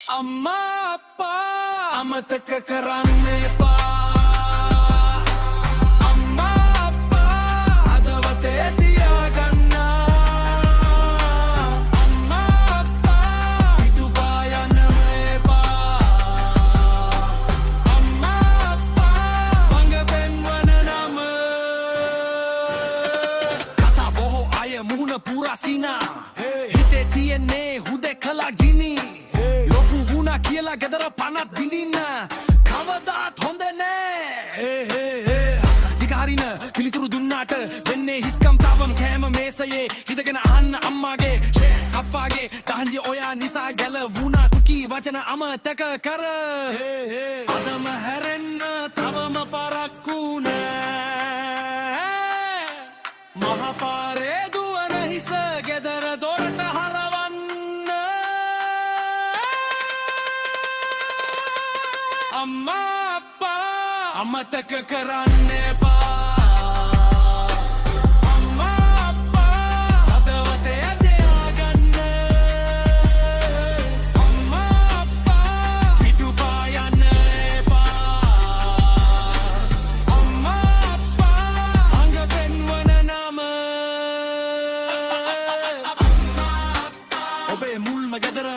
අම්මා අප්පා අමතක කරන්න එපා අම්මා අප්පා හදවතේ තියාගන්න අම්මා අප්පා පිටුපා යන්න එපා අම්මා අප්පා වංග පෙන්වන නම කතා බොහෝ අය මුහුණ පුරා සිනා හිතේ තියෙන්නේ හුදෙකලා ගිනි ලොකු වුණා කියලා ගෙදර පනත් බිඳින්න කවදාත් හොඳ නෑ දිග හරින පිළිතුරු දුන්නාට වෙන්නේ හිස්කම් තාවම කෑම මේසයේ හිතගෙන අහන්න අම්මාගේ අප්පාගේ දහන්ජි ඔයා නිසා ගැලවුණා කුකී වචන අමතක කර අදම හැරෙන්න තවම පරක්කු නෑ මහපාරේ දුවන හිස ගෙදර දොරට හරවන්න අම්මා අප්පා අමතක කරන්න එපා අම්මා අප්පා හදවතේ තියාගන්න අම්මා අප්පා පිටුපා යන්න එපා අම්මා අප්පා අඟ පෙන්වන නම අම්මා අප්පා ඔබේ මුල්ම ගෙදර